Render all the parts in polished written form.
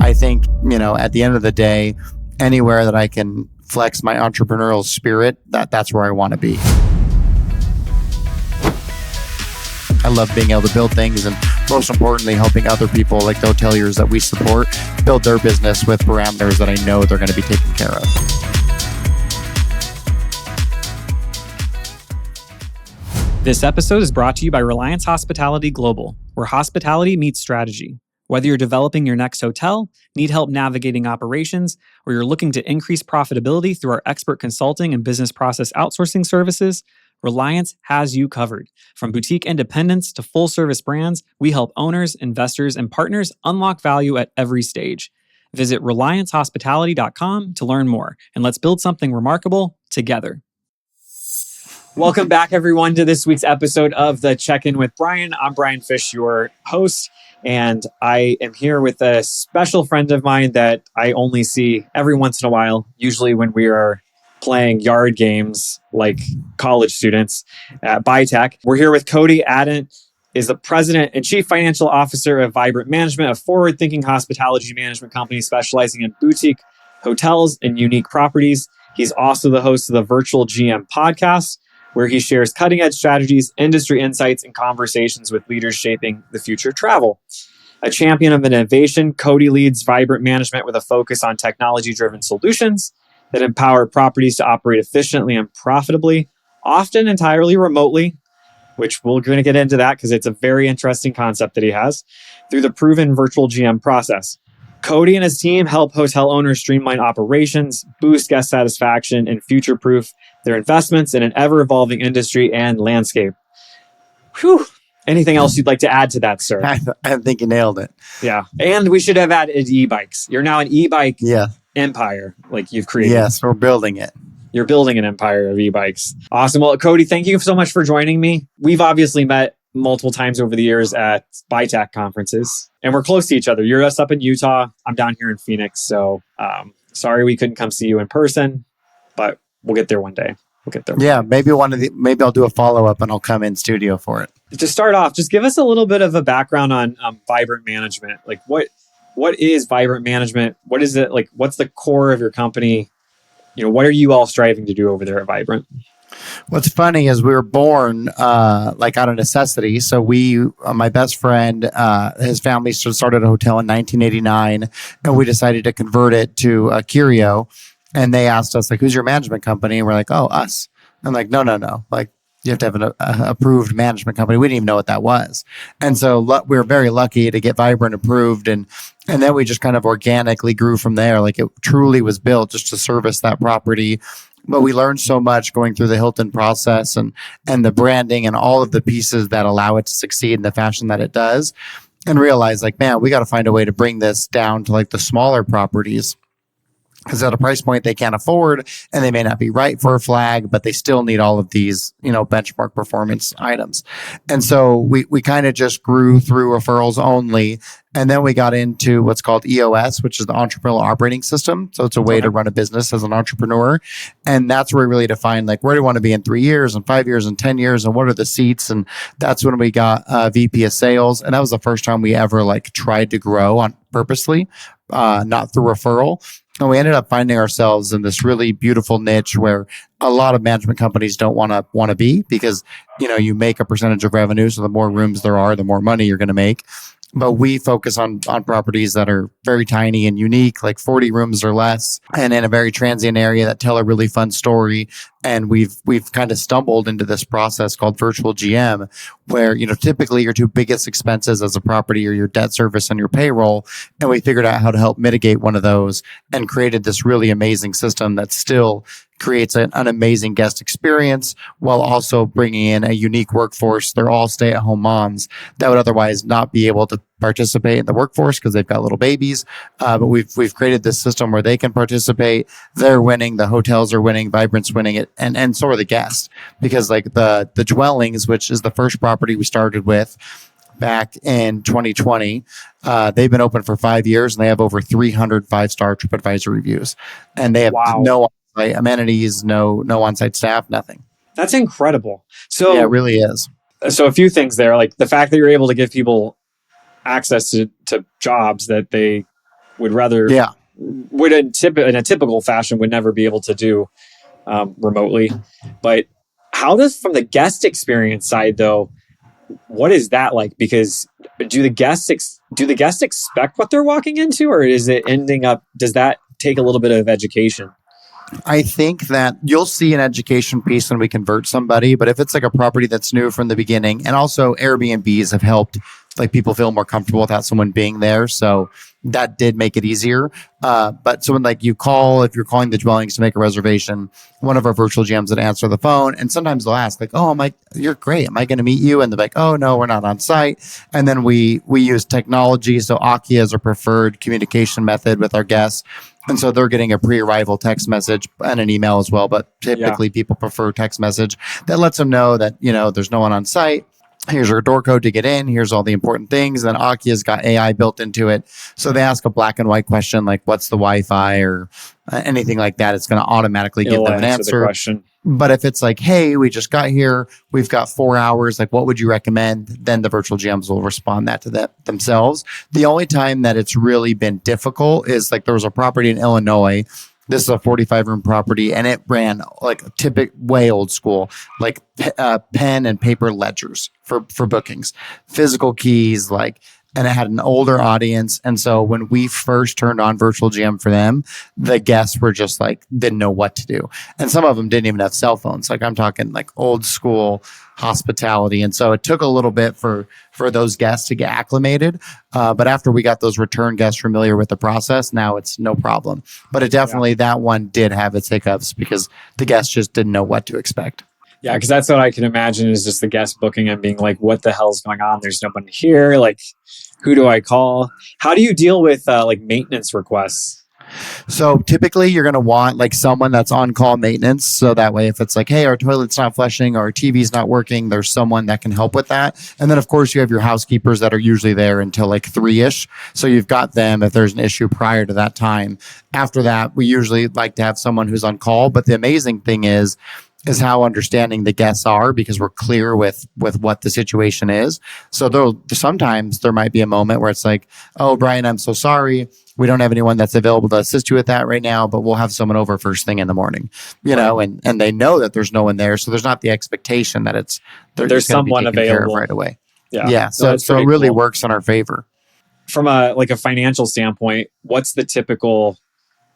I think, at the end of the day, anywhere that I can flex my entrepreneurial spirit, that's where I want to be. I love being able to build things and most importantly, helping other people like the hoteliers that we support build their business with parameters that I know they're going to be taken care of. This episode is brought to you by Reliance Hospitality Global, where hospitality meets strategy. Whether you're developing your next hotel, need help navigating operations, or you're looking to increase profitability through our expert consulting and business process outsourcing services, Reliance has you covered. From boutique independents to full-service brands, we help owners, investors, and partners unlock value at every stage. Visit RelianceHospitality.com to learn more, and let's build something remarkable together. Welcome back, everyone, to this week's episode of the Check-In with Bryan. I'm Bryan Fish, your host, and I am here with a special friend of mine that I only see every once in a while, usually when we are playing yard games like college students at Bytech. We're here with Cody Adent, is the president and chief financial officer of Vibrant Management, a forward-thinking hospitality management company specializing in boutique hotels and unique properties. He's also the host of the Virtual GM podcast, where he shares cutting-edge strategies, industry insights, and conversations with leaders shaping the future of travel. A champion of innovation, Cody leads Vibrant Management with a focus on technology-driven solutions that empower properties to operate efficiently and profitably, often entirely remotely, which we're going to get into that because it's a very interesting concept that he has, through the proven Virtual GM process. Cody and his team help hotel owners streamline operations, boost guest satisfaction, and future-proof their investments in an ever-evolving industry and landscape. Whew. Anything else you'd like to add to that, sir? I think you nailed it. Yeah. And we should have added e-bikes. You're now an e-bike empire, like you've created. Yes, we're building it. You're building an empire of e-bikes. Awesome. Well, Cody, thank you so much for joining me. We've obviously met multiple times over the years at Bytech conferences, and we're close to each other. You're us up in Utah. I'm down here in Phoenix. So sorry we couldn't come see you in person, but we'll get there one day. Yeah, maybe I'll do a follow-up and I'll come in studio for it. To start off, just give us a little bit of a background on Vibrant Management. Like what is Vibrant Management? What is it like? What's the core of your company? What are you all striving to do over there at Vibrant? What's funny is we were born out of necessity. So my best friend, his family started a hotel in 1989, and we decided to convert it to a Curio. And they asked us, who's your management company? And we're like, oh, us. I'm like, no. You have to have an approved management company. We didn't even know what that was. And so we were very lucky to get Vibrant approved. And then we just kind of organically grew from there. It truly was built just to service that property. But we learned so much going through the Hilton process and the branding and all of the pieces that allow it to succeed in the fashion that it does, and realized man, we got to find a way to bring this down to the smaller properties. Because at a price point they can't afford, and they may not be right for a flag, but they still need all of these, benchmark performance items. And so we kind of just grew through referrals only. And then we got into what's called EOS, which is the Entrepreneurial Operating System. So it's a way to run a business as an entrepreneur. And that's where we really define where do we want to be in 3 years and 5 years and 10 years, and what are the seats? And that's when we got VP of Sales. And that was the first time we ever tried to grow on purposely, not through referral. And we ended up finding ourselves in this really beautiful niche where a lot of management companies don't want to be, because, you make a percentage of revenue. So the more rooms there are, the more money you're going to make. But we focus on properties that are very tiny and unique, 40 rooms or less, and in a very transient area that tell a really fun story. And we've kind of stumbled into this process called Virtual GM, where, typically your two biggest expenses as a property are your debt service and your payroll. And we figured out how to help mitigate one of those and created this really amazing system that still creates an amazing guest experience while also bringing in a unique workforce. They're all stay-at-home moms that would otherwise not be able to participate in the workforce because they've got little babies. But we've created this system where they can participate. They're winning. The hotels are winning. Vibrant's winning it. And so are the guests, because the dwellings, which is the first property we started with back in 2020, they've been open for 5 years and they have over 300 5-star TripAdvisor reviews, and they have no amenities, no on-site staff, nothing. That's incredible. So yeah, it really is. So a few things there, the fact that you're able to give people access to jobs that they would rather Yeah. would in a typical fashion would never be able to do remotely. But how does, from the guest experience side though, what is that like? Because do the guests expect what they're walking into, or is it ending up? Does that take a little bit of education? I think that you'll see an education piece when we convert somebody, but if it's like a property that's new from the beginning, and also Airbnbs have helped like people feel more comfortable without someone being there. So that did make it easier. But so when like you call, if you're calling the dwellings to make a reservation, one of our virtual GMs would answer the phone, and sometimes they'll ask like, "Oh, you're great. Am I going to meet you?" And they're like, "Oh no, we're not on site." And then we use technology. So Akia is our preferred communication method with our guests. And so they're getting a pre-arrival text message and an email as well. But typically people prefer text message that lets them know that, there's no one on site. Here's your door code to get in. Here's all the important things. And then Akia's got AI built into it. So they ask a black and white question like, what's the Wi-Fi or anything like that. It's going to automatically give them an answer. The question. But if it's like, hey, we just got here, we've got 4 hours, like what would you recommend? Then the virtual GMs will respond that to that themselves. The only time that it's really been difficult is like there was a property in Illinois. This is a 45-room property, and it ran like a typical, way old school, like pen and paper ledgers for bookings, physical keys, and it had an older audience. And so when we first turned on virtual GM for them, the guests were just like, didn't know what to do. And some of them didn't even have cell phones. Like I'm talking like old school hospitality. And so it took a little bit for those guests to get acclimated. But after we got those return guests familiar with the process, now it's no problem. But it definitely, that one did have its hiccups because the guests just didn't know what to expect. Yeah, because that's what I can imagine is just the guest booking and being like, what the hell's going on? There's nobody here. Like, who do I call? How do you deal with like maintenance requests? So typically you're going to want like someone that's on call maintenance. So that way, if it's like, hey, our toilet's not flushing or our TV's not working, there's someone that can help with that. And then of course you have your housekeepers that are usually there until like 3-ish. So you've got them if there's an issue prior to that time. After that, we usually like to have someone who's on call. But the amazing thing is how understanding the guests are because we're clear with what the situation is. So sometimes there might be a moment where it's like, oh, Bryan, I'm so sorry. We don't have anyone that's available to assist you with that right now, but we'll have someone over first thing in the morning, and they know that there's no one there. So there's not the expectation that there's someone available right away. Yeah. So it really works in our favor. From a financial standpoint, what's the typical,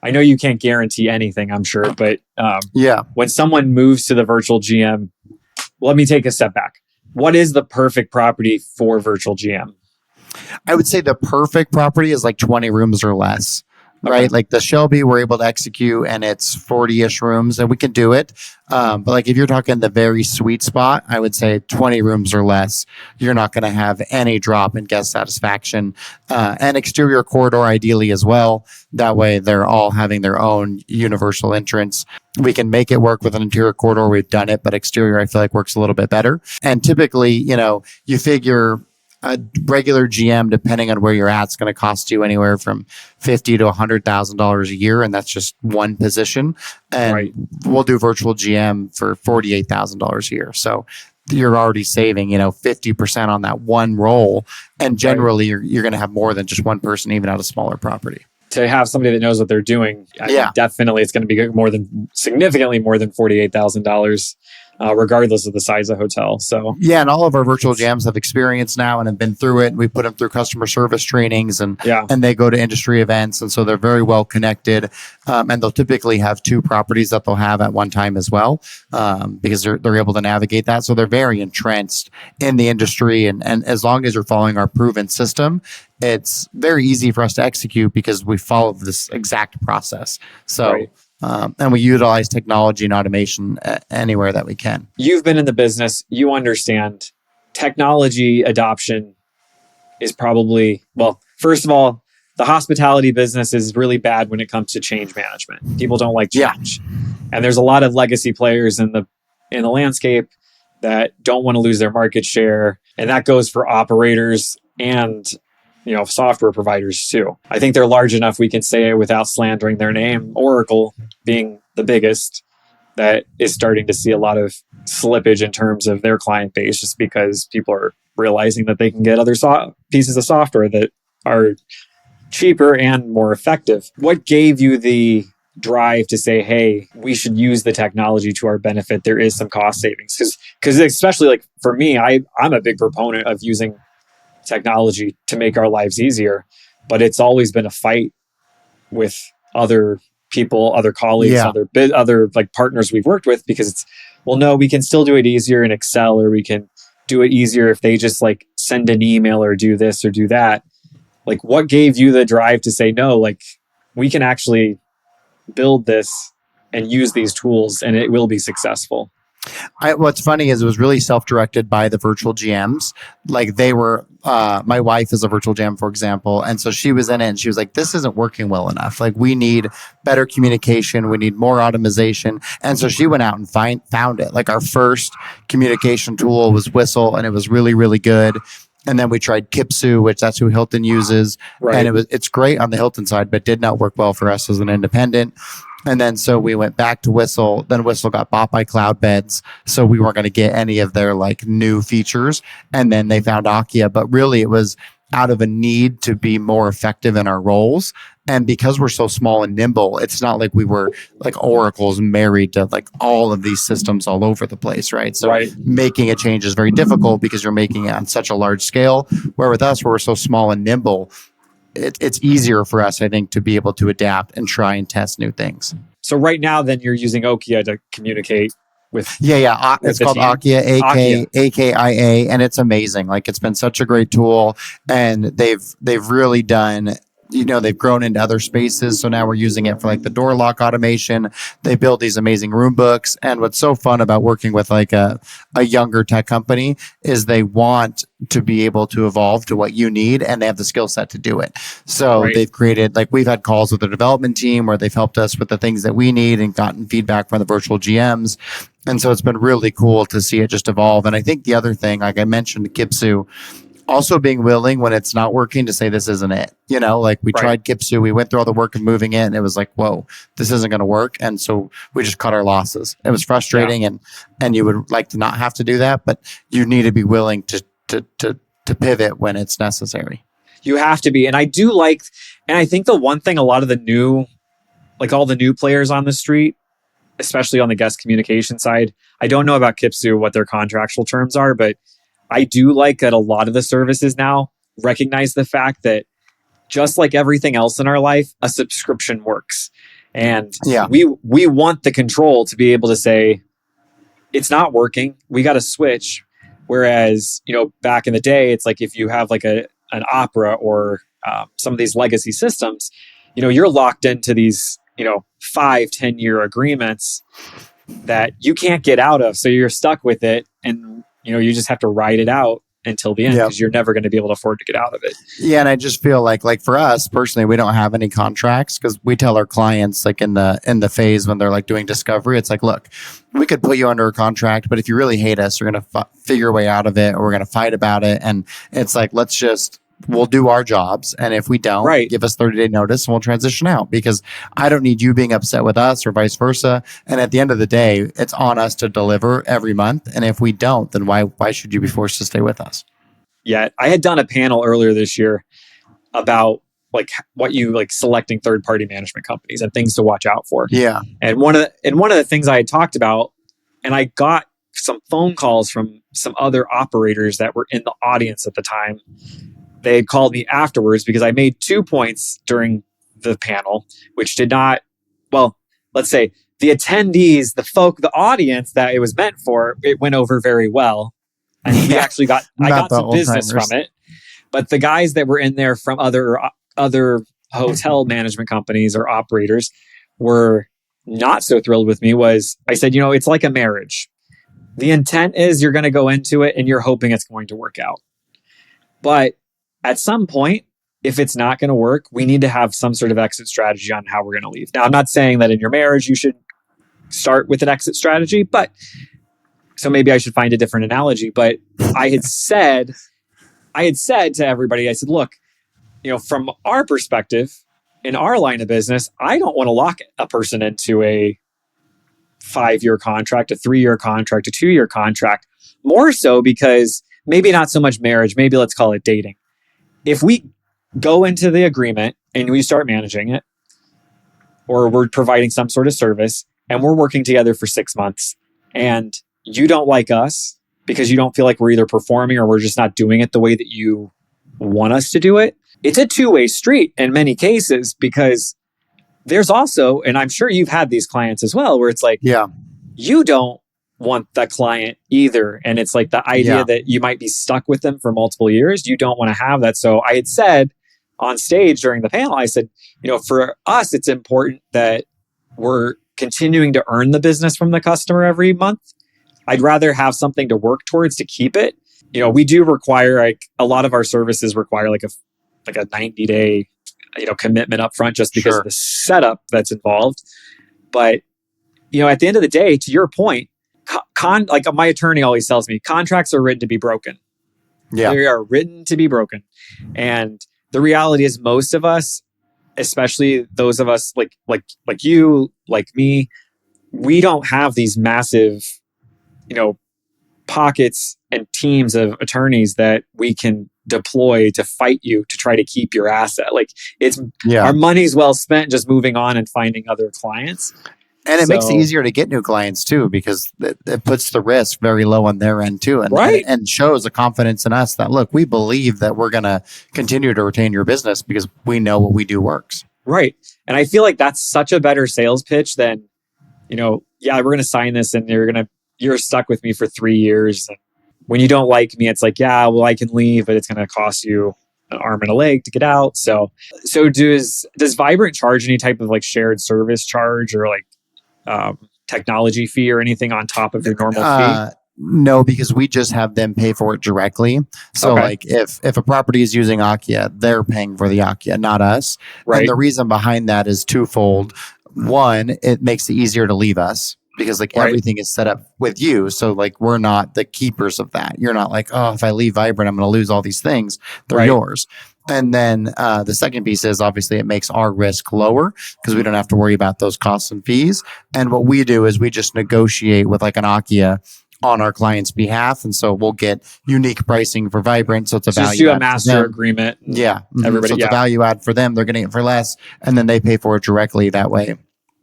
I know you can't guarantee anything, I'm sure, but when someone moves to the virtual GM, let me take a step back. What is the perfect property for virtual GM? I would say the perfect property is like 20 rooms or less, right? Okay. Like the Shelby, we're able to execute and it's 40-ish rooms and we can do it. But like if you're talking the very sweet spot, I would say 20 rooms or less, you're not going to have any drop in guest satisfaction. And exterior corridor ideally as well. That way they're all having their own universal entrance. We can make it work with an interior corridor. We've done it, but exterior I feel like works a little bit better. And typically, you figure a regular GM, depending on where you're at, is going to cost you anywhere from $50,000 to $100,000 a year, and that's just one position. And we'll do virtual GM for $48,000 a year. So you're already saving, 50% on that one role, and generally you're going to have more than just one person, even at a smaller property. To have somebody that knows what they're doing, definitely it's going to be significantly more than $48,000. Regardless of the size of the hotel. So and all of our virtual GMs have experience now and have been through it. We put them through customer service trainings and they go to industry events. And so they're very well connected. And they'll typically have 2 properties that they'll have at one time as well, because they're able to navigate that. So they're very entrenched in the industry. And as long as you're following our proven system, it's very easy for us to execute because we follow this exact process. So and we utilize technology and automation anywhere that we can. You've been in the business. You understand technology adoption is probably, first of all, the hospitality business is really bad when it comes to change management. People don't like change. And there's a lot of legacy players in the landscape that don't want to lose their market share. And that goes for operators and software providers too. I think they're large enough, we can say it without slandering their name, Oracle being the biggest, that is starting to see a lot of slippage in terms of their client base just because people are realizing that they can get other pieces of software that are cheaper and more effective. What gave you the drive to say, hey, we should use the technology to our benefit? There is some cost savings. Because especially like for me, I'm a big proponent of using technology to make our lives easier, but it's always been a fight with other people, other colleagues, Yeah. other like partners we've worked with, because it's, well, no, we can still do it easier in Excel, or we can do it easier if they just like send an email or do this or do that. Like, what gave you the drive to say, no, like we can actually build this and use these tools and it will be successful? What's funny is it was really self-directed by the virtual GMs. Like they were, my wife is a virtual GM, for example. And so she was in it and she was like, this isn't working well enough. Like we need better communication. We need more automation. And so she went out and found it. Like our first communication tool was Whistle, and it was really, really good. And then we tried Kipsu, which that's who Hilton uses. Right. And it's great on the Hilton side, but did not work well for us as an independent. And then so we went back to Whistle. Then Whistle got bought by Cloudbeds, so we weren't going to get any of their like new features. And then they found Akia, but really it was out of a need to be more effective in our roles. And because we're so small and nimble, it's not like we were like Oracle's married to like all of these systems all over the place, right? So Right. making a change is very difficult because you're making it on such a large scale. Where with us, where we're so small and nimble, it's easier for us, I think, to be able to adapt and try and test new things. So right now, then you're using Akia to communicate with. Yeah. It's called team? Akia, Akia. AKIA, and it's amazing. Like it's been such a great tool, and they've really done. They've grown into other spaces. So now we're using it for like the door lock automation. They build these amazing room books. And what's so fun about working with like a younger tech company is they want to be able to evolve to what you need, and they have the skill set to do it. So Right. they've created, like we've had calls with the development team where they've helped us with the things that we need and gotten feedback from the virtual GMs. And so it's been really cool to see it just evolve. And I think the other thing, like I mentioned, Kipsu, also being willing when it's not working to say this isn't it. Like we Right. tried Kipsu, we went through all the work of moving it, and it was like, whoa, this isn't going to work. And so we just cut our losses. It was frustrating, and you would like to not have to do that, but you need to be willing to pivot when it's necessary. You have to be. And I do like, and I think the one thing a lot of the new, like all the new players on the street, especially on the guest communication side, I don't know about Kipsu, what their contractual terms are, but I do like that a lot of the services now recognize the fact that just like everything else in our life, a subscription works. And we want the control to be able to say, it's not working, we got to switch. Whereas, back in the day, it's like if you have like an Opera or some of these legacy systems, you're locked into these, 5-10 year agreements that you can't get out of. So you're stuck with it, and you just have to ride it out until the end, because you're never going to be able to afford to get out of it. Yeah, and I just feel like for us personally, we don't have any contracts, because we tell our clients like in the phase when they're like doing discovery, it's like, look, we could put you under a contract, but if you really hate us, you're going to figure a way out of it, or we're going to fight about it. And it's like, we'll do our jobs. And if we don't, give us 30-day notice and we'll transition out, because I don't need you being upset with us or vice versa. And at the end of the day, it's on us to deliver every month. And if we don't, then why should you be forced to stay with us? Yeah. I had done a panel earlier this year about like what you like selecting third-party management companies and things to watch out for. Yeah. And one of the things I had talked about, and I got some phone calls from some other operators that were in the audience at the time. They had called me afterwards because I made 2 points during the panel, which did not, well, let's say the attendees, the audience that it was meant for, it went over very well. And we actually I got some business from it. But the guys that were in there from other hotel management companies or operators were not so thrilled with me. I said, it's like a marriage. The intent is you're going to go into it and you're hoping it's going to work out. But at some point, if it's not going to work, we need to have some sort of exit strategy on how we're going to leave. Now, I'm not saying that in your marriage you should start with an exit strategy, but so maybe I should find a different analogy. But I had said to everybody, I said, look, from our perspective, in our line of business, I don't want to lock a person into a 5-year contract, a 3-year contract, a 2-year contract, more so because maybe not so much marriage, maybe let's call it dating. If we go into the agreement and we start managing it, or we're providing some sort of service and we're working together for 6 months, and you don't like us because you don't feel like we're either performing or we're just not doing it the way that you want us to do it. It's a two-way street in many cases, because there's also, and I'm sure you've had these clients as well, where it's like, Yeah. you don't want the client either. And it's like the idea that you might be stuck with them for multiple years. You don't want to have that. So I had said on stage during the panel, I said, for us, it's important that we're continuing to earn the business from the customer every month. I'd rather have something to work towards to keep it. We do require, like, a lot of our services require like a 90-day, commitment up front, just because of the setup that's involved. But, at the end of the day, to your point, like my attorney always tells me, contracts are written to be broken. Yeah. They are written to be broken. And the reality is, most of us, especially those of us like you, like me, we don't have these massive, pockets and teams of attorneys that we can deploy to fight you to try to keep your asset. Like, our money's well spent just moving on and finding other clients. And it makes it easier to get new clients too, because it puts the risk very low on their end too. And shows a confidence in us that, look, we believe that we're going to continue to retain your business because we know what we do works. Right. And I feel like that's such a better sales pitch than, we're going to sign this and you're stuck with me for 3 years. And when you don't like me, it's like, yeah, well, I can leave, but it's going to cost you an arm and a leg to get out. So does Vibrant charge any type of like shared service charge or like technology fee or anything on top of your normal fee? No, because we just have them pay for it directly. So like if a property is using Akia, they're paying for the Akia, not us. Right. And the reason behind that is twofold. One, it makes it easier to leave us, because like everything is set up with you. So like we're not the keepers of that. You're not like, oh, if I leave Vibrant, I'm going to lose all these things. They're yours. And then the second piece is, obviously, it makes our risk lower because we don't have to worry about those costs and fees. And what we do is we just negotiate with like an Akia on our client's behalf. And so we'll get unique pricing for Vibrant. So it's a value. Just do a master agreement. Yeah. Everybody. So it's a value add for them. They're getting it for less. And then they pay for it directly that way.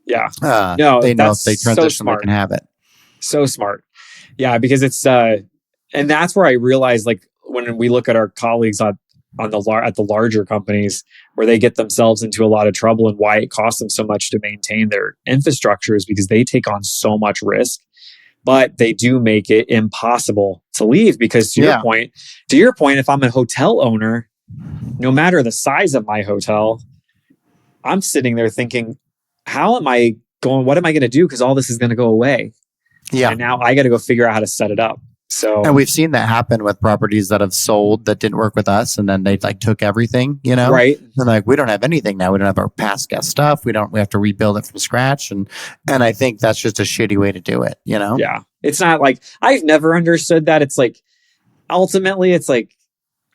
Yeah. They know if they transition, they can have it. So smart. Yeah. Because it's, and that's where I realized, like, when we look at our colleagues at the larger companies, where they get themselves into a lot of trouble and why it costs them so much to maintain their infrastructure, is because they take on so much risk, but they do make it impossible to leave. Because to your point, if I'm a hotel owner, no matter the size of my hotel, I'm sitting there thinking, what am I going to do? Because all this is going to go away. Yeah. And now I got to go figure out how to set it up. So, and we've seen that happen with properties that have sold that didn't work with us, and then they like took everything, right? And like, we don't have anything now. We don't have our past guest stuff. We have to rebuild it from scratch. And I think that's just a shitty way to do it, Yeah. It's not like, I've never understood that. It's like, ultimately it's like,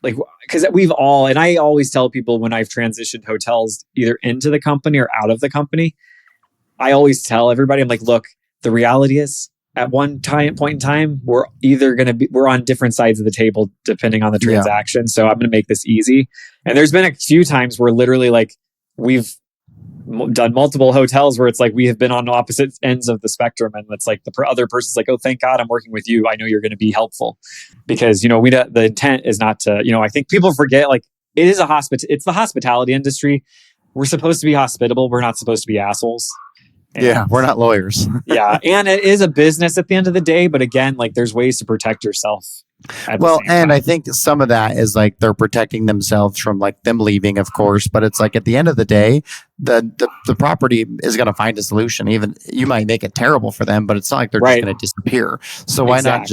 because and I always tell people when I've transitioned hotels either into the company or out of the company, I always tell everybody, I'm like, look, the reality is, at one point in time, we're on different sides of the table depending on the transaction. So I'm going to make this easy. And there's been a few times where literally, like, we've done multiple hotels where it's like we have been on opposite ends of the spectrum, and it's like the other person's like, oh, thank God I'm working with you. I know you're going to be helpful, because the intent is not to, I think people forget, like, it's the hospitality industry. We're supposed to be hospitable. We're not supposed to be assholes. And, we're not lawyers. Yeah. And it is a business at the end of the day. But again, like, there's ways to protect yourself. I think some of that is like they're protecting themselves from like them leaving, of course. But it's like at the end of the day, the property is going to find a solution. Even you might make it terrible for them, but it's not like they're just going to disappear. So why not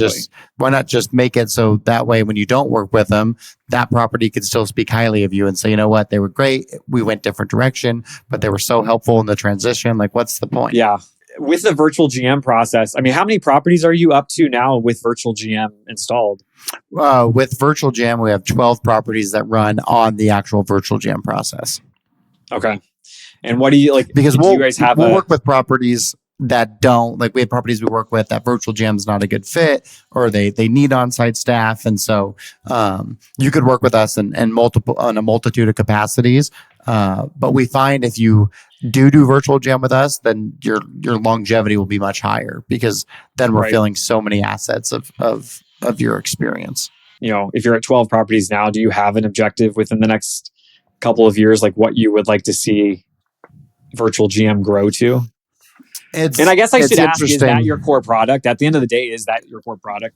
just make it so that way when you don't work with them, that property could still speak highly of you and say, you know what, they were great. We went different direction, but they were so helpful in the transition. Like, what's the point? Yeah. With the virtual GM process, I mean, how many properties are you up to now with virtual GM installed? With virtual GM, we have 12 properties that run on the actual virtual GM process. Okay. And what do you like? Because we'll work with properties that don't, like we have properties we work with that virtual gym's not a good fit, or they need on-site staff. And so you could work with us in a multitude of capacities. But we find if you do virtual gym with us, then your longevity will be much higher, because then we're filling so many assets of your experience. If you're at 12 properties now, do you have an objective within the next couple of years, like what you would like to see virtual GM grow to? And I guess I should ask, is that your core product? At the end of the day, is that your core product?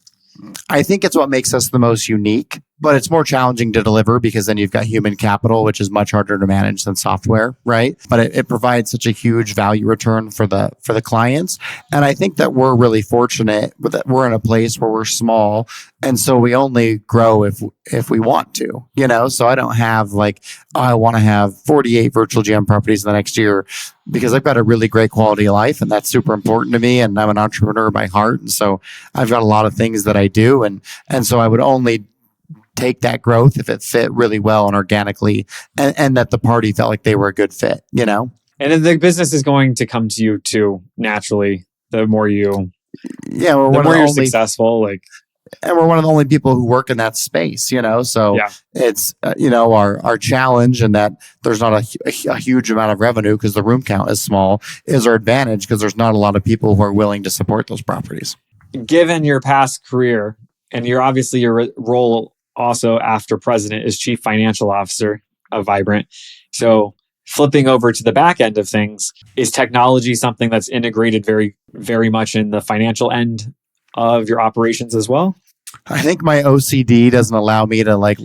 I think it's what makes us the most unique, but it's more challenging to deliver because then you've got human capital, which is much harder to manage than software, right? But it provides such a huge value return for the clients. And I think that we're really fortunate that we're in a place where we're small. And so we only grow if we want to, so I don't have I want to have 48 virtual GM properties in the next year, because I've got a really great quality of life, and that's super important to me. And I'm an entrepreneur by heart. And so I've got a lot of things that I do. And so I would only take that growth if it fit really well and organically, and that the party felt like they were a good fit, And the business is going to come to you too, naturally, the more you're successful, and we're one of the only people who work in that space, so it's, our challenge, and that there's not a huge amount of revenue because the room count is small, is our advantage, because there's not a lot of people who are willing to support those properties. Given your past career, and your role also after president is chief financial officer of Vibrant. So flipping over to the back end of things, is technology something that's integrated very, very much in the financial end of your operations as well? I think my OCD doesn't allow me to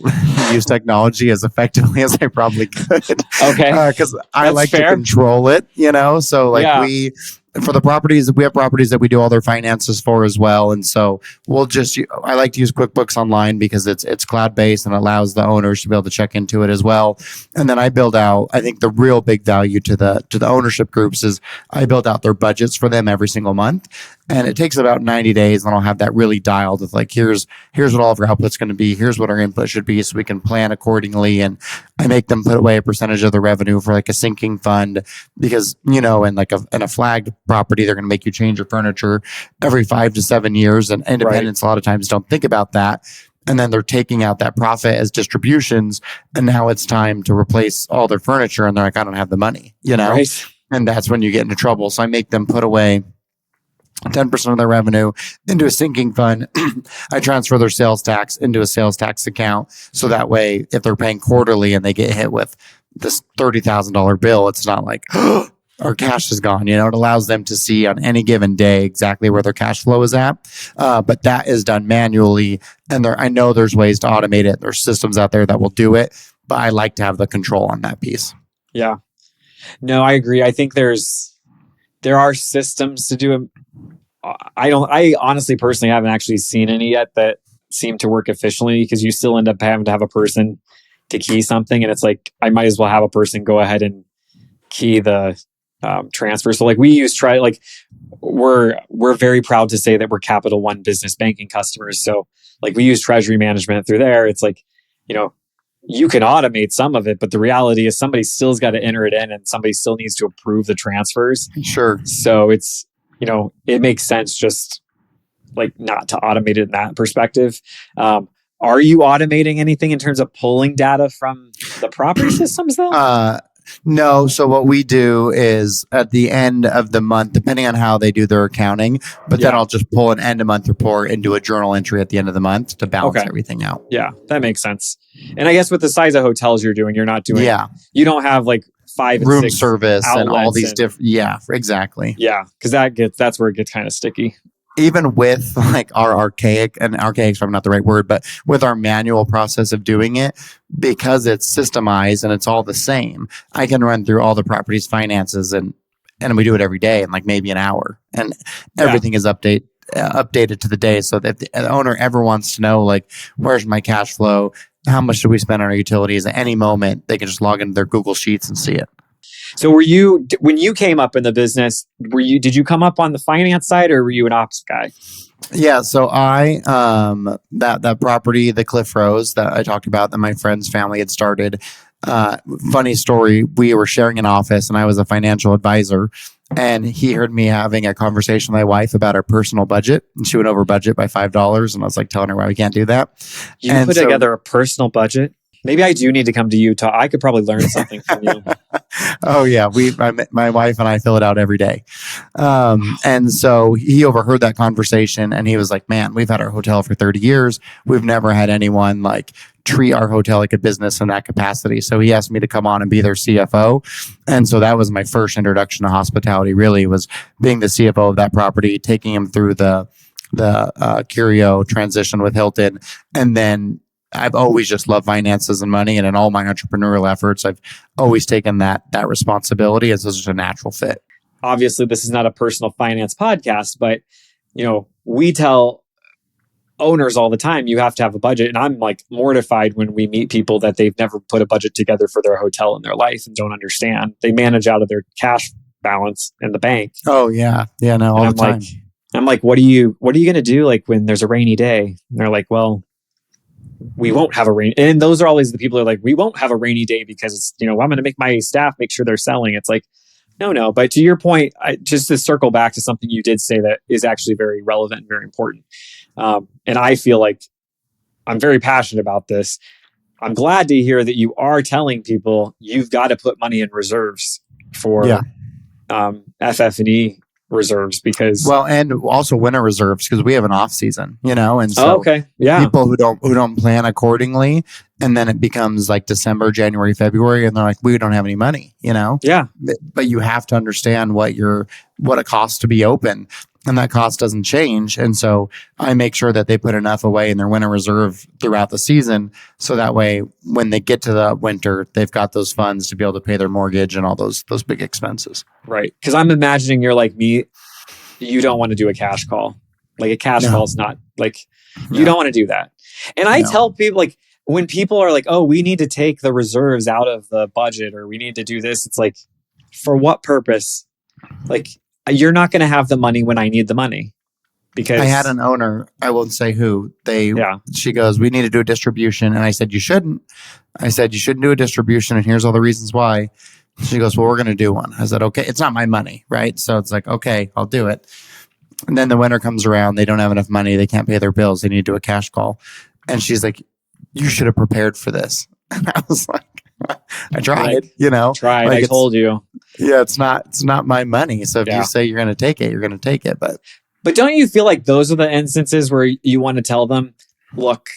use technology as effectively as I probably could. Okay. Because I like to control it, So for the properties, we have properties that we do all their finances for as well. And so I like to use QuickBooks Online because it's cloud-based and allows the owners to be able to check into it as well. And then I build out, I think the real big value to the ownership groups is I build out their budgets for them every single month. And it takes about 90 days, and I'll have that really dialed with here's what all of our output's going to be. Here's what our input should be, so we can plan accordingly. And I make them put away a percentage of the revenue for a sinking fund, because, in a flagged property, they're going to make you change your furniture every 5 to 7 years. And independents a lot of times don't think about that. And then they're taking out that profit as distributions. And now it's time to replace all their furniture. And they're like, I don't have the money, Right. And that's when you get into trouble. So I make them put away 10% of their revenue into a sinking fund. I transfer their sales tax into a sales tax account. So that way, if they're paying quarterly and they get hit with this $30,000 bill, it's not like, our cash is gone. It allows them to see on any given day exactly where their cash flow is at. But that is done manually. And I know there's ways to automate it. There's systems out there that will do it, but I like to have the control on that piece. Yeah. No, I agree. I think there are systems to do it. I honestly personally haven't actually seen any yet that seem to work efficiently, because you still end up having to have a person to key something. And it's I might as well have a person go ahead and key the transfer. So we use we're very proud to say that we're Capital One business banking customers. So we use treasury management through there. It's you can automate some of it, but the reality is somebody still's got to enter it in, and somebody still needs to approve the transfers. Sure. So it's, it makes sense just not to automate it in that perspective. Are you automating anything in terms of pulling data from the property systems though? No. So what we do is at the end of the month, depending on how they do their accounting, but then I'll just pull an end of month report into a journal entry at the end of the month to balance everything out. Yeah, that makes sense. And I guess with the size of hotels you're not doing, you don't have 5 and room 6 service and all these different. Yeah, exactly. Yeah, because that's where it gets kind of sticky. Even with our archaic is probably not the right word, but with our manual process of doing it, because it's systemized and it's all the same, I can run through all the property's finances and we do it every day in maybe an hour, and everything is updated to the day. So that if the owner ever wants to know, where's my cash flow, how much do we spend on our utilities, at any moment, they can just log into their Google Sheets and see it. So when you came up in the business, did you come up on the finance side, or were you an ops guy? Yeah. So I, that property, the Cliff Rose that I talked about, that my friend's family had started, funny story. We were sharing an office and I was a financial advisor, And he heard me having a conversation with my wife about our personal budget, and she went over budget by $5. And I was like telling her why we can't do that. You And put together a personal budget. Maybe I do need to come to Utah. I could probably learn something from you. Oh yeah, my wife and I fill it out every day. And so he overheard that conversation, and he was like, "Man, we've had our hotel for 30 years. We've never had anyone like treat our hotel like a business in that capacity." So he asked me to come on and be their CFO, and so that was my first introduction to hospitality. Really, was being the CFO of that property, taking him through the Curio transition with Hilton, and then I've always just loved finances and money, and in all my entrepreneurial efforts, I've always taken that responsibility as just a natural fit. Obviously, this is not a personal finance podcast, but we tell owners all the time, you have to have a budget. And I'm like mortified when we meet people that they've never put a budget together for their hotel in their life and don't understand. They manage out of their cash balance in the bank. Oh yeah, no, all the time. I'm like, what are you going to do like when there's a rainy day? And they're like, well, we won't have a rain. And those are always the people who are like, we won't have a rainy day because it's, I'm going to make my staff make sure they're selling. It's like, no. But to your point, just to circle back to something you did say that is actually very relevant and very important. And I feel like I'm very passionate about this. I'm glad to hear that you are telling people you've got to put money in reserves for FF&E reserves, because and also winter reserves, because we have an off season, and so people who don't plan accordingly, and then it becomes like December, January, February, and they're like, we don't have any money, but you have to understand what it costs to be open, and that cost doesn't change. And so I make sure that they put enough away in their winter reserve throughout the season, so that way when they get to the winter, they've got those funds to be able to pay their mortgage and all those big expenses. Right. Because I'm imagining you're like me, you don't want to do a cash call. Like a cash call is not like, you don't want to do that. And I tell people, like, when people are like, oh, we need to take the reserves out of the budget, or we need to do this, it's like, for what purpose? Like, you're not going to have the money when I need the money. Because I had an owner, I won't say who, she goes, we need to do a distribution. And I said, you shouldn't. I said, you shouldn't do a distribution, and here's all the reasons why. She goes, well, we're going to do one. I said, okay, it's not my money, right? So it's like, okay, I'll do it. And then the winter comes around, they don't have enough money, they can't pay their bills, they need to do a cash call. And she's like, you should have prepared for this. And I was like, I tried, Tried, like, I told you. Yeah, it's not my money. So if you say you're going to take it, you're going to take it. But don't you feel like those are the instances where you want to tell them, look,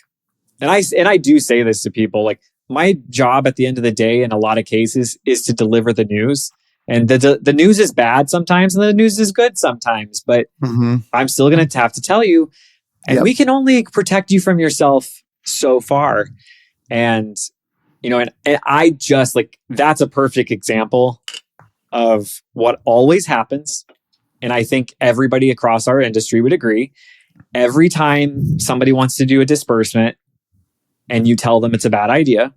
and I do say this to people, like, my job at the end of the day in a lot of cases is to deliver the news. And the news is bad sometimes, and the news is good sometimes, but I'm still going to have to tell you, and we can only protect you from yourself so far. And, and I just like, that's a perfect example of what always happens. And I think everybody across our industry would agree. Every time somebody wants to do a disbursement and you tell them it's a bad idea,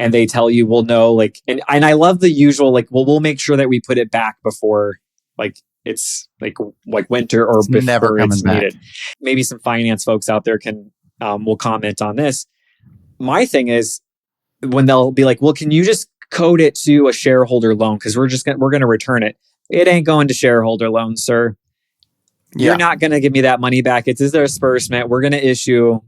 and they tell you, well, no, like, and I love the usual, like, well, we'll make sure that we put it back before, like, it's like winter, or before never it's needed. Back. Maybe some finance folks out there will comment on this. My thing is, when they'll be like, well, can you just code it to a shareholder loan? Because we're going to return it. It ain't going to shareholder loan, sir. You're not going to give me that money back. It's a disbursement. We're going to issue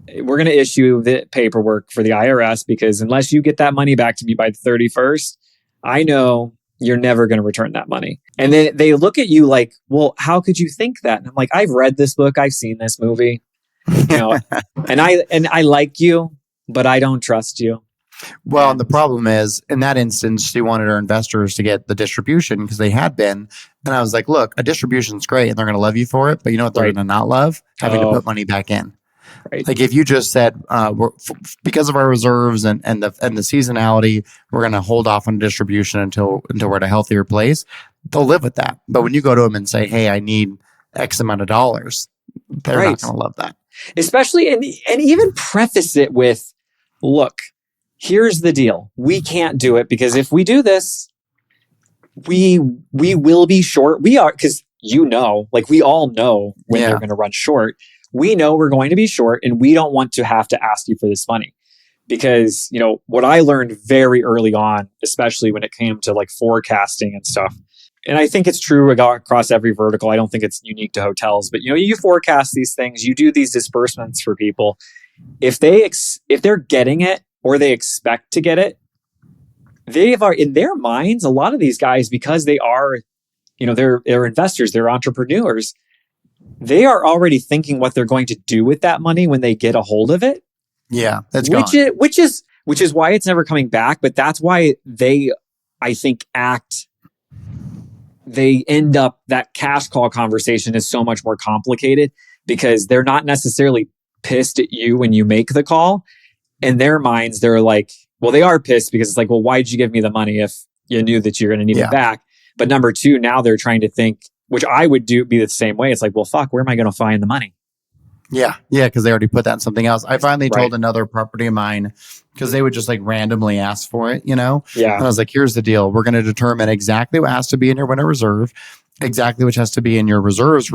the paperwork for the IRS, because unless you get that money back to me by the 31st, I know you're never going to return that money. And then they look at you like, well, how could you think that? And I'm like, I've read this book. I've seen this movie, and I like you, but I don't trust you. Well, and the problem is, in that instance, she wanted her investors to get the distribution because they had been. And I was like, look, a distribution is great and they're going to love you for it. But you know what they're going to not love? Having to put money back in. Right. Like if you just said, because of our reserves and the seasonality, we're going to hold off on distribution until we're at a healthier place, they'll live with that. But when you go to them and say, hey, I need X amount of dollars, they're not going to love that. Especially, and even preface it with, look, here's the deal. We can't do it because if we do this, we will be short. We are, because like we all know when they're going to run short. We know we're going to be short, and we don't want to have to ask you for this money. Because, what I learned very early on, especially when it came to like forecasting and stuff, and I think it's true across every vertical. I don't think it's unique to hotels, but you forecast these things, you do these disbursements for people. If they're getting it or they expect to get it, they are in their minds. A lot of these guys, because they are, they're investors, they're entrepreneurs. They are already thinking what they're going to do with that money when they get a hold of it. Yeah, that's which gone. Which is why it's never coming back. But that's why they, I think, they end up, that cash call conversation is so much more complicated because they're not necessarily pissed at you when you make the call. In their minds, they're like, well, they are pissed because it's like, well, why did you give me the money if you knew that you're going to need it back? But number two, now they're trying to think, which I would be the same way. It's like, well, fuck, where am I going to find the money? Yeah, because they already put that in something else. I finally told another property of mine, because they would just like randomly ask for it, Yeah. And I was like, here's the deal. We're going to determine exactly what has to be in your winter reserve, exactly which has to be in your reserves,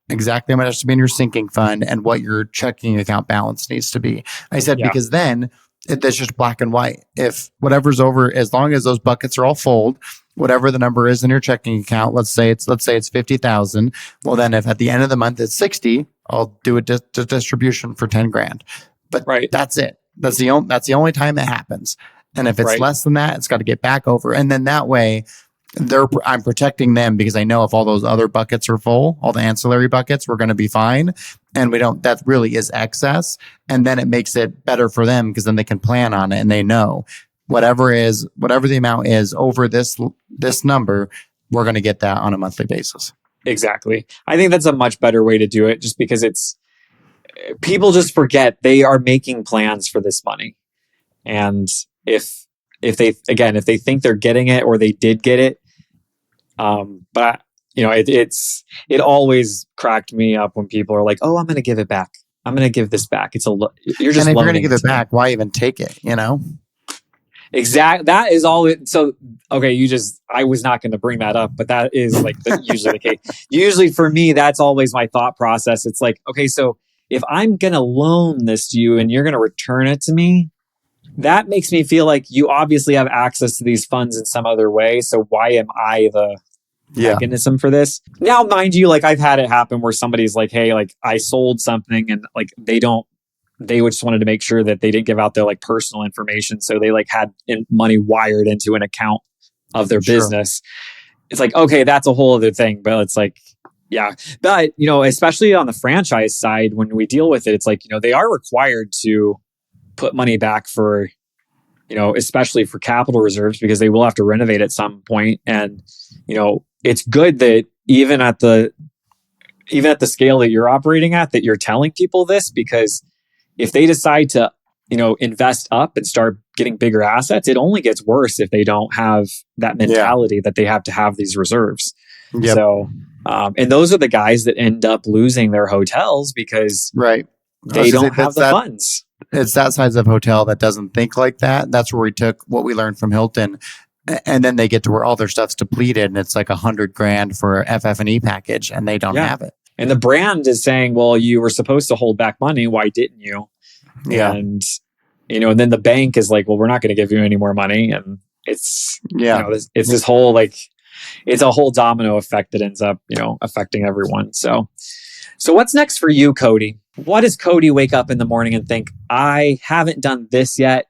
exactly what has to be in your sinking fund, and what your checking account balance needs to be. I said, because then that's just black and white. If whatever's over, as long as those buckets are all full, whatever the number is in your checking account, let's say it's 50,000. Well, then if at the end of the month it's 60, I'll do a distribution for 10 grand. But that's it. That's the only time it happens. And if it's less than that, it's got to get back over. And then that way, I'm protecting them, because I know if all those other buckets are full, all the ancillary buckets, we're going to be fine. And that really is excess. And then it makes it better for them, because then they can plan on it and they know whatever the amount is over this number, we're going to get that on a monthly basis. Exactly. I think that's a much better way to do it, just because people just forget they are making plans for this money. And if they think they're getting it or they did get it, but it always cracked me up when people are like, "Oh, I'm going to give it back. I'm going to give this back." You're just, and if you're going to give it back, why even take it? Exactly. That is all. So, okay, I was not going to bring that up, but that is like usually the case. Usually for me, that's always my thought process. It's like, okay, so if I'm going to loan this to you and you're going to return it to me, that makes me feel like you obviously have access to these funds in some other way. So why am I the mechanism for this? Now, mind you, like I've had it happen where somebody's like, hey, like I sold something, and like they just wanted to make sure that they didn't give out their like personal information. So they like had money wired into an account of their business. It's like, okay, that's a whole other thing, but it's like, yeah. But, especially on the franchise side, when we deal with it, it's like, they are required to put money back for, especially for capital reserves, because they will have to renovate at some point. And, it's good that even at the scale that you're operating at, that you're telling people this, because if they decide to, invest up and start getting bigger assets, it only gets worse if they don't have that mentality that they have to have these reserves. Yep. So, and those are the guys that end up losing their hotels because they don't have the funds. It's that size of hotel that doesn't think like that. That's where we took what we learned from Hilton. And then they get to where all their stuff's depleted and it's like $100,000 for a FF&E package and they don't have it. And the brand is saying, well, you were supposed to hold back money. Why didn't you? Yeah. And, and then the bank is like, well, we're not going to give you any more money. And it's, it's this whole, like, it's a whole domino effect that ends up, affecting everyone. So what's next for you, Cody? What does Cody wake up in the morning and think, I haven't done this yet,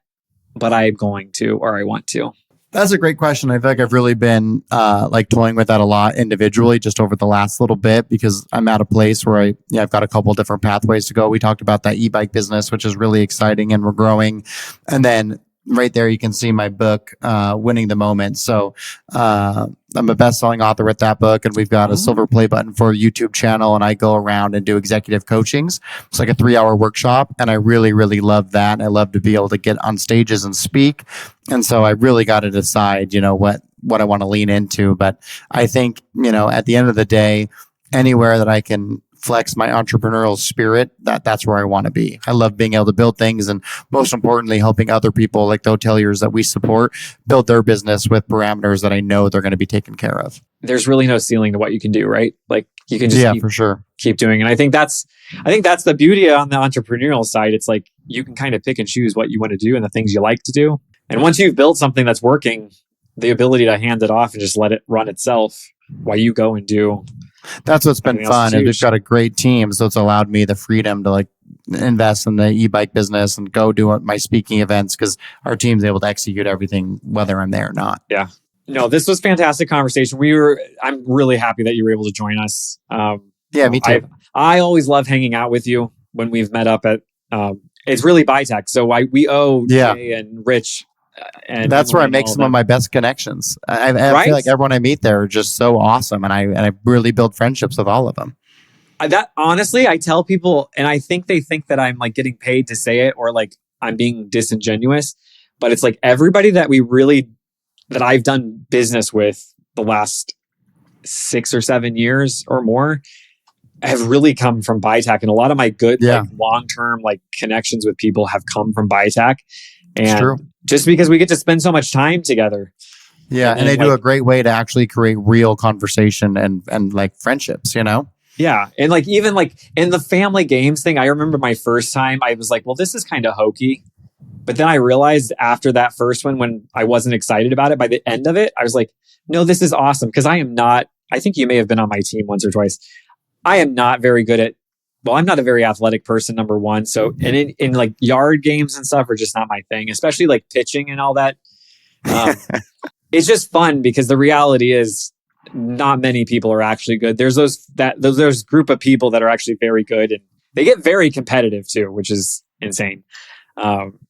but I'm going to, or I want to? That's a great question. I feel like I've really been toying with that a lot individually just over the last little bit, because I'm at a place where I've got a couple different pathways to go. We talked about that e-bike business, which is really exciting and we're growing. And then right there, you can see my book, Winning the Moment. So I'm a best-selling author with that book, and we've got a silver play button for a YouTube channel, and I go around and do executive coachings. It's like a 3-hour workshop, and I really, really love that. I love to be able to get on stages and speak. And so I really got to decide, what I want to lean into. But I think, at the end of the day, anywhere that I can flex my entrepreneurial spirit, that's where I want to be. I love being able to build things, and most importantly, helping other people like the hoteliers that we support build their business with parameters that I know they're going to be taken care of. There's really no ceiling to what you can do, right? Like you can just for sure keep doing. And I think that's the beauty on the entrepreneurial side. It's like you can kind of pick and choose what you want to do and the things you like to do. And once you've built something that's working, the ability to hand it off and just let it run itself while you go and do. That's what's been fun. Is we've got a great team, so it's allowed me the freedom to like invest in the e-bike business and go do my speaking events because our team's able to execute everything whether I'm there or not. Yeah. No, this was fantastic conversation. I'm really happy that you were able to join us. Yeah, me too. I always love hanging out with you when we've met up at, it's really BiTech. So we owe Jay and Rich. And that's where I make some of my best connections. I feel like everyone I meet there are just so awesome. And I really build friendships with all of them. That honestly, I tell people, and I think they think that I'm like getting paid to say it or like I'm being disingenuous, but it's like everybody that I've done business with the last 6 or 7 years or more have really come from BiTech. And a lot of my good like, long-term like connections with people have come from BiTech. And just because we get to spend so much time together. Yeah. And they do a great way to actually create real conversation and like friendships, you know? Yeah. And like, even like in the family games thing, I remember my first time I was like, well, this is kind of hokey. But then I realized after that first one, when I wasn't excited about it, by the end of it, I was like, no, this is awesome. Because I think you may have been on my team once or twice. I am not very good at, I'm not a very athletic person, number one. So, and in like yard games and stuff are just not my thing, especially like pitching and all that. It's just fun because the reality is not many people are actually good. There's those group of people that are actually very good and they get very competitive too, which is insane.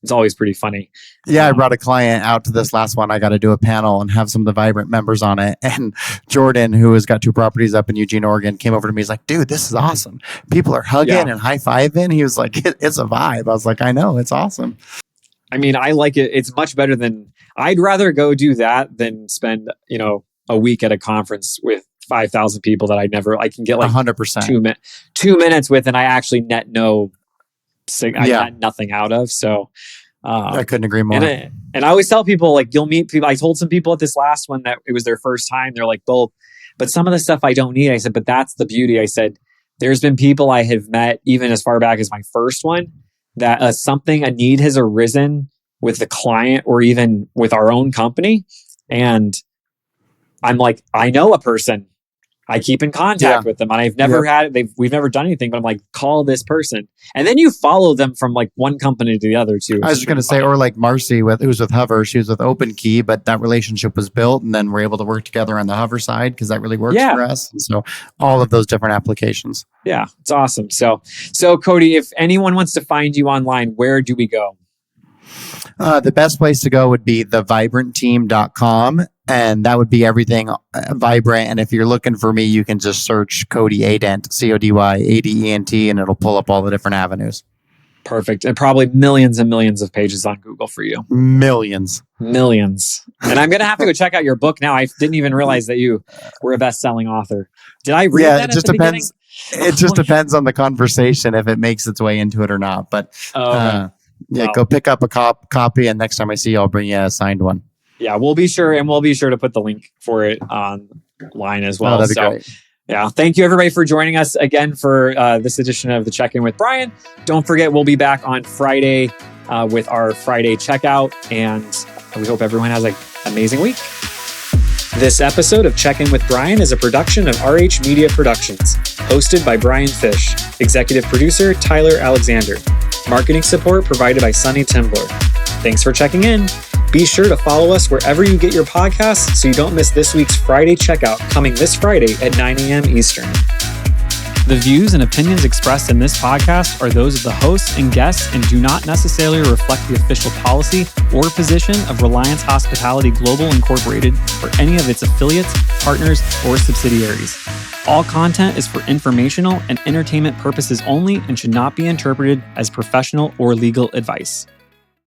It's always pretty funny. Yeah, I brought a client out to this last one. I got to do a panel and have some of the Vibrant members on it. And Jordan, who has got 2 properties up in Eugene, Oregon, came over to me. He's like, dude, this is awesome. People are hugging and high-fiving. He was like, it's a vibe. I was like, I know, it's awesome. I mean, I like it. It's much better than, I'd rather go do that than spend, a week at a conference with 5,000 people that I can get like 100% 2 minutes with, and I actually net nothing out of. So I couldn't agree more. And I always tell people, like, you'll meet people. I told some people at this last one that it was their first time. They're like, well, but some of the stuff I don't need. I said, but that's the beauty. I said, there's been people I have met even as far back as my first one that a need has arisen with the client or even with our own company. And I'm like, I know a person. I keep in contact with them, and I've never we've never done anything, but I'm like, call this person. And then you follow them from like one company to the other too. I was just going to say, or like Marcy who's with Hover, she was with Open Key, but that relationship was built and then we're able to work together on the Hover side because that really works for us. And so all of those different applications. Yeah, it's awesome. So Cody, if anyone wants to find you online, where do we go? The best place to go would be thevibrantteam.com. And that would be everything Vibrant. And if you're looking for me, you can just search Cody Adent, CODYADENT, and it'll pull up all the different avenues. Perfect. And probably millions and millions of pages on Google for you. Millions. And I'm going to have to go check out your book now. I didn't even realize that you were a best-selling author. Did I read that? It just depends. It just depends on the conversation if it makes its way into it or not. But go pick up a copy. And next time I see you, I'll bring you a signed one. Yeah, we'll be sure to put the link for it online as well. Oh, that'd be great. Yeah, thank you everybody for joining us again for this edition of the Check-In with Bryan. Don't forget, we'll be back on Friday with our Friday checkout, and we hope everyone has an amazing week. This episode of Check-In with Bryan is a production of RH Media Productions, hosted by Bryan Fish, executive producer Tyler Alexander, marketing support provided by Sunny Timbler. Thanks for checking in. Be sure to follow us wherever you get your podcasts so you don't miss this week's Friday checkout coming this Friday at 9 a.m. Eastern. The views and opinions expressed in this podcast are those of the hosts and guests and do not necessarily reflect the official policy or position of Reliance Hospitality Global Incorporated or any of its affiliates, partners, or subsidiaries. All content is for informational and entertainment purposes only and should not be interpreted as professional or legal advice.